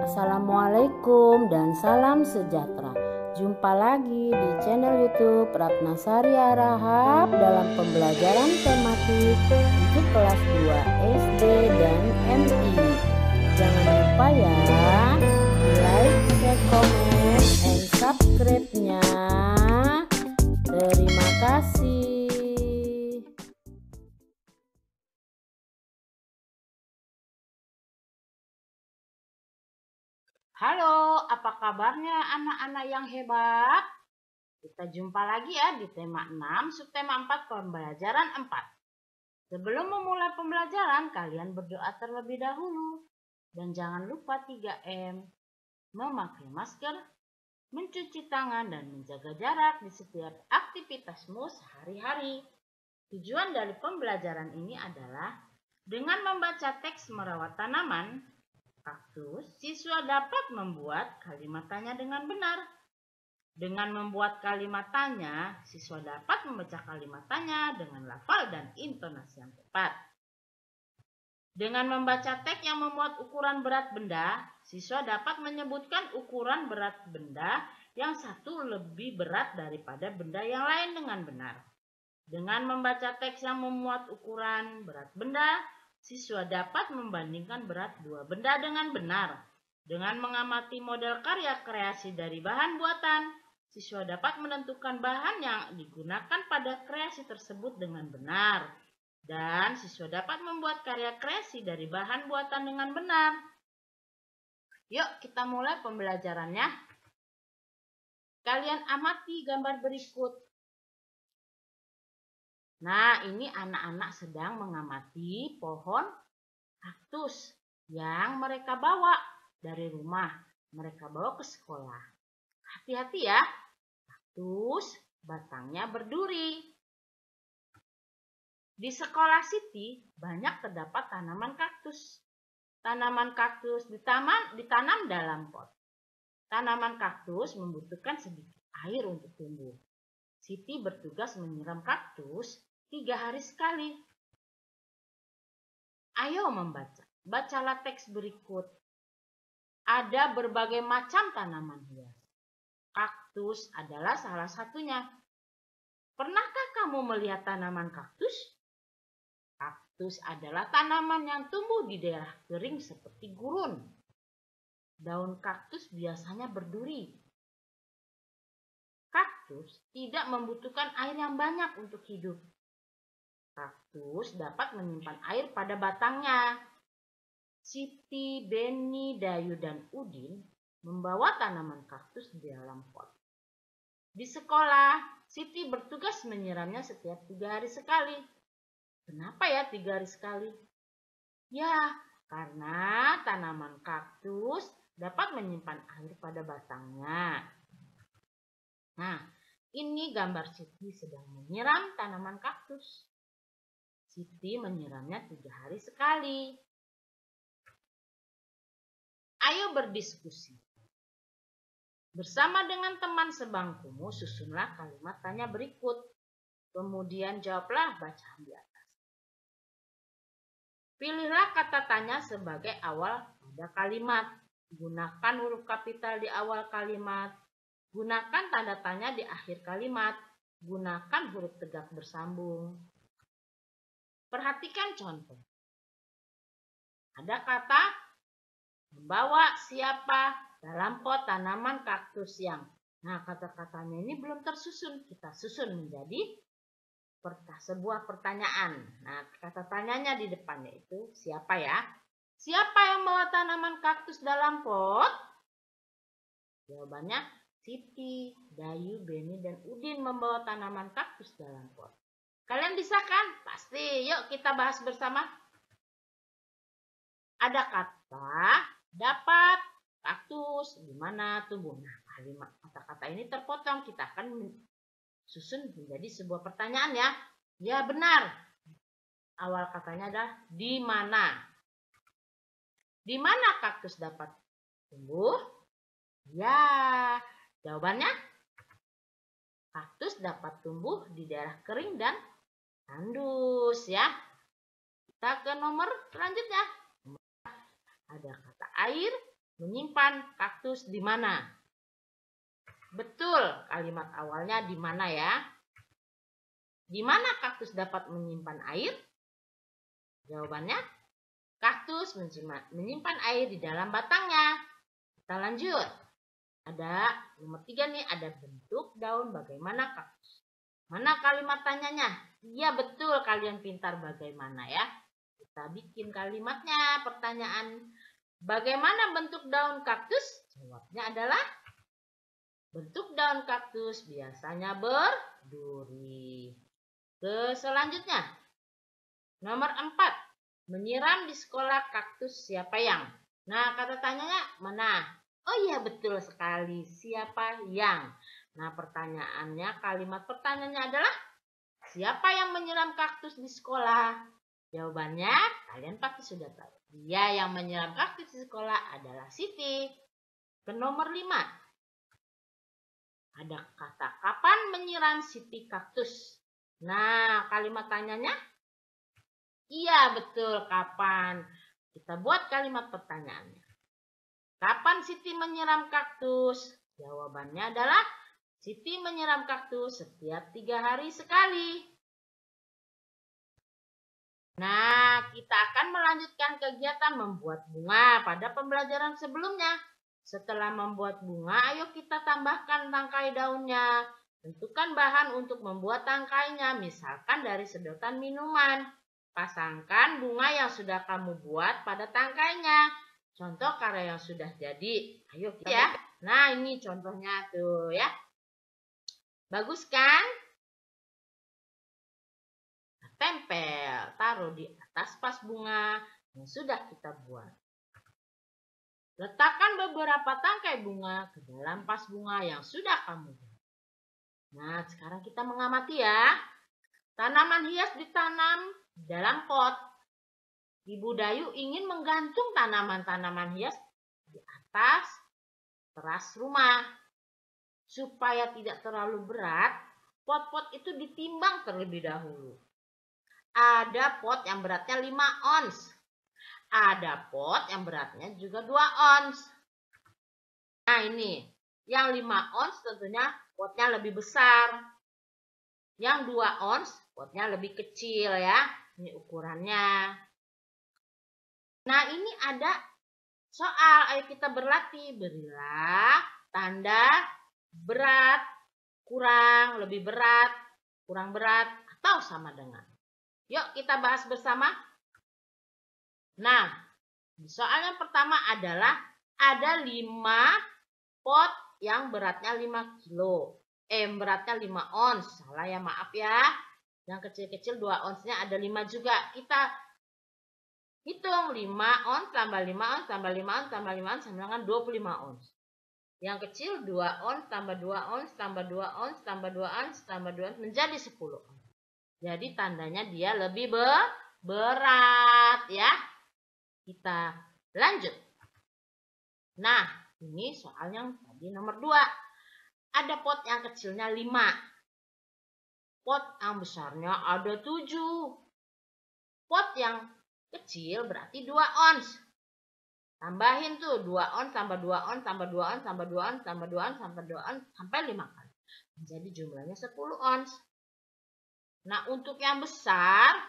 Assalamualaikum dan salam sejahtera. Jumpa lagi di channel YouTube Ratnasari Harahap dalam pembelajaran tematik untuk kelas 2 SD dan MI. Jangan lupa ya, like, share, comment, and subscribe-nya. Terima kasih. Halo, apa kabarnya anak-anak yang hebat? Kita jumpa lagi ya di tema 6, subtema 4, pembelajaran 4. Sebelum memulai pembelajaran, kalian berdoa terlebih dahulu. Dan jangan lupa 3M, memakai masker, mencuci tangan, dan menjaga jarak di setiap aktivitasmu sehari-hari. Tujuan dari pembelajaran ini adalah dengan membaca teks merawat tanaman kaktus, siswa dapat membuat kalimat tanya dengan benar. Dengan membuat kalimat tanya, siswa dapat membaca kalimat tanya dengan lafal dan intonasi yang tepat. Dengan membaca teks yang memuat ukuran berat benda, siswa dapat menyebutkan ukuran berat benda yang satu lebih berat daripada benda yang lain dengan benar. Dengan membaca teks yang memuat ukuran berat benda, siswa dapat membandingkan berat dua benda dengan benar. Dengan mengamati model karya kreasi dari bahan buatan, siswa dapat menentukan bahan yang digunakan pada kreasi tersebut dengan benar. Dan siswa dapat membuat karya kreasi dari bahan buatan dengan benar. Yuk kita mulai pembelajarannya. Kalian amati gambar berikut. Nah, ini anak-anak sedang mengamati pohon kaktus yang mereka bawa dari rumah. Mereka bawa ke sekolah. Hati-hati ya, kaktus batangnya berduri. Di sekolah Siti banyak terdapat tanaman kaktus. Tanaman kaktus ditanam dalam pot. Tanaman kaktus membutuhkan sedikit air untuk tumbuh. Siti bertugas menyiram kaktus 3 hari sekali. Ayo membaca. Bacalah teks berikut. Ada berbagai macam tanaman hias. Kaktus adalah salah satunya. Pernahkah kamu melihat tanaman kaktus? Kaktus adalah tanaman yang tumbuh di daerah kering seperti gurun. Daun kaktus biasanya berduri. Kaktus tidak membutuhkan air yang banyak untuk hidup. Kaktus dapat menyimpan air pada batangnya. Siti, Beni, Dayu, dan Udin membawa tanaman kaktus di dalam pot. Di sekolah, Siti bertugas menyiramnya setiap 3 hari sekali. Kenapa ya 3 hari sekali? Ya, karena tanaman kaktus dapat menyimpan air pada batangnya. Nah, ini gambar Siti sedang menyiram tanaman kaktus. Siti menyiramnya 3 hari sekali. Ayo berdiskusi. Bersama dengan teman sebangkumu, susunlah kalimat tanya berikut. Kemudian jawablah bacaan di atas. Pilihlah kata tanya sebagai awal pada kalimat. Gunakan huruf kapital di awal kalimat. Gunakan tanda tanya di akhir kalimat. Gunakan huruf tegak bersambung. Perhatikan contoh. Ada kata membawa siapa dalam pot tanaman kaktus yang. Nah, kata-katanya ini belum tersusun. Kita susun menjadi sebuah pertanyaan. Nah, kata tanyanya di depannya itu siapa ya? Siapa yang membawa tanaman kaktus dalam pot? Jawabannya Siti, Dayu, Beni, dan Udin membawa tanaman kaktus dalam pot. Kalian bisa kan? Pasti. Yuk kita bahas bersama. Ada kata dapat kaktus di mana tumbuh. Nah, kalimat kata-kata ini terpotong. Kita akan susun menjadi sebuah pertanyaan ya. Ya benar. Awal katanya adalah di mana. Di mana kaktus dapat tumbuh? Ya, jawabannya kaktus dapat tumbuh di daerah kering dan tandus ya. Kita ke nomor selanjutnya. Ada kata air menyimpan kaktus di mana? Betul, kalimat awalnya di mana ya? Di mana kaktus dapat menyimpan air? Jawabannya, kaktus menyimpan air di dalam batangnya. Kita lanjut. Ada nomor 3 nih, ada bentuk daun bagaimana kaktus. Mana kalimat tanyanya? Iya betul, kalian pintar bagaimana ya. Kita bikin kalimatnya, pertanyaan. Bagaimana bentuk daun kaktus? Jawabnya adalah bentuk daun kaktus biasanya berduri. Ke selanjutnya. Nomor 4. Menyiram di sekolah kaktus siapa yang? Nah, kata tanyanya mana? Oh iya betul sekali, siapa yang? Nah, pertanyaannya, kalimat pertanyaannya adalah siapa yang menyiram kaktus di sekolah? Jawabannya, kalian pasti sudah tahu. Dia yang menyiram kaktus di sekolah adalah Siti. Ke nomor 5. Ada kata kapan menyiram Siti kaktus? Nah, kalimat tanyanya, iya betul, kapan? Kita buat kalimat pertanyaannya. Kapan Siti menyiram kaktus? Jawabannya adalah Siti menyiram kaktus setiap 3 hari sekali. Nah, kita akan melanjutkan kegiatan membuat bunga pada pembelajaran sebelumnya. Setelah membuat bunga, ayo kita tambahkan tangkai daunnya. Tentukan bahan untuk membuat tangkainya, misalkan dari sedotan minuman. Pasangkan bunga yang sudah kamu buat pada tangkainya. Contoh karya yang sudah jadi. Ayo kita ya. Nah, ini contohnya tuh ya. Bagus kan? Tempel, taruh di atas vas bunga yang sudah kita buat. Letakkan beberapa tangkai bunga ke dalam vas bunga yang sudah kamu buat. Nah, sekarang kita mengamati ya. Tanaman hias ditanam dalam pot. Ibu Dayu ingin menggantung tanaman-tanaman hias di atas teras rumah. Supaya tidak terlalu berat, pot-pot itu ditimbang terlebih dahulu. Ada pot yang beratnya 5 ons. Ada pot yang beratnya juga 2 ons. Nah ini, yang 5 ons tentunya potnya lebih besar. Yang 2 ons potnya lebih kecil ya. Ini ukurannya. Nah ini ada soal, ayo kita berlatih. Berilah tanda berat, kurang, lebih berat, kurang berat, atau sama dengan. Yuk kita bahas bersama. Nah, soal yang pertama adalah ada 5 pot yang beratnya 5 kilo. Beratnya 5 ons. Salah ya, maaf ya. Yang kecil-kecil 2 onsnya ada 5 juga. Kita hitung 5 ons tambah 5 ons tambah 5 ons tambah 5 ons sama dengan 25 ons. Yang kecil 2 ons tambah 2 ons tambah 2 ons tambah 2 ons tambah 2 ons menjadi 10 ons. Jadi tandanya dia lebih berat ya. Kita lanjut. Nah, ini soal yang tadi nomor 2. Ada pot yang kecilnya 5. Pot yang besarnya ada 7. Pot yang kecil berarti 2 ons. Tambahin tuh 2 ons tambah 2 ons tambah 2 ons tambah 2 ons tambah 2 ons tambah 2 ons sampai 5 kali. Jadi jumlahnya 10 ons. Nah, untuk yang besar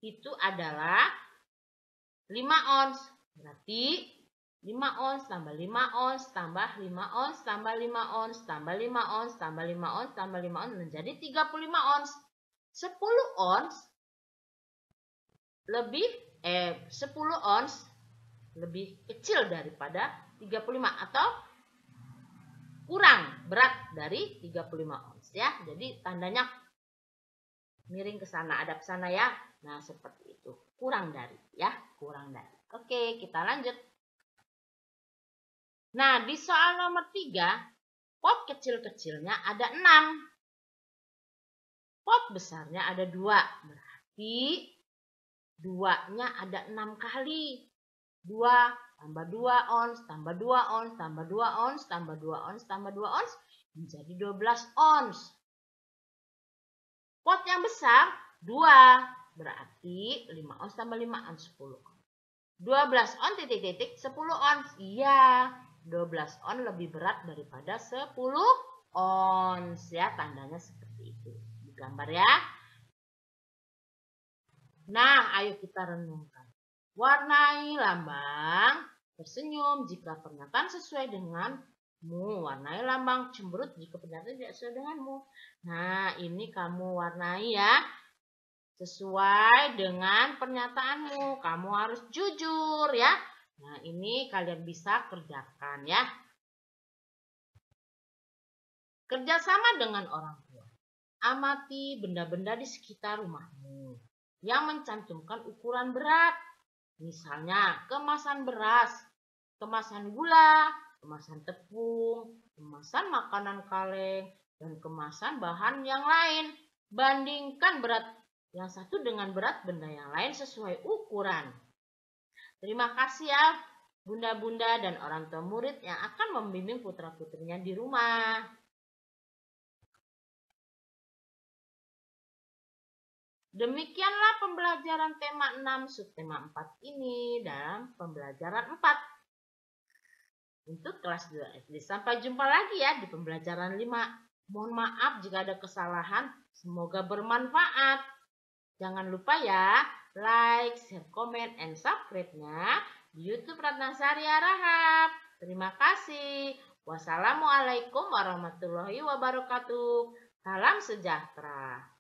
itu adalah 5 ons. Berarti 5 ons tambah 5 ons tambah 5 ons tambah 5 ons tambah 5 ons tambah 5 ons tambah 5 ons menjadi 35 ons. 10 ons lebih 10 ons lebih kecil daripada 35 atau kurang berat dari 35 ons ya. Jadi tandanya miring ke sana, ada ke sana ya. Nah, seperti itu. Kurang dari ya, kurang dari. Oke, kita lanjut. Nah, di soal nomor 3, pot kecil-kecilnya ada 6. Pot besarnya ada 2. Berarti 2-nya ada 6 kali. 2 tambah 2 ons, tambah 2 ons, tambah 2 ons, tambah 2 ons, tambah 2 ons, menjadi 12 ons. Pot yang besar 2, berarti 5 ons tambah 5 ons 10 ons. 12 on titik-titik 10 ons. Iya, 12 on lebih berat daripada 10 ons. Ya, tandanya seperti itu. Digambar ya. Nah, ayo kita renungkan. Warnai lambang tersenyum jika pernyataan sesuai denganmu. Warnai lambang cemberut jika pernyataan tidak sesuai denganmu. Nah, ini kamu warnai ya. Sesuai dengan pernyataanmu. Kamu harus jujur ya. Nah, ini kalian bisa kerjakan ya. Kerjasama dengan orang tua. Amati benda-benda di sekitar rumahmu yang mencantumkan ukuran berat. Misalnya kemasan beras, kemasan gula, kemasan tepung, kemasan makanan kaleng, dan kemasan bahan yang lain. Bandingkan berat yang satu dengan berat benda yang lain sesuai ukuran. Terima kasih ya bunda-bunda dan orang tua murid yang akan membimbing putra-putrinya di rumah. Demikianlah pembelajaran tema 6 subtema 4 ini dalam pembelajaran 4 untuk kelas 2 SD. Sampai jumpa lagi ya di pembelajaran 5. Mohon maaf jika ada kesalahan. Semoga bermanfaat. Jangan lupa ya, like, share, comment, and subscribe-nya di YouTube Ratnasari Harahap. Terima kasih. Wassalamualaikum warahmatullahi wabarakatuh. Salam sejahtera.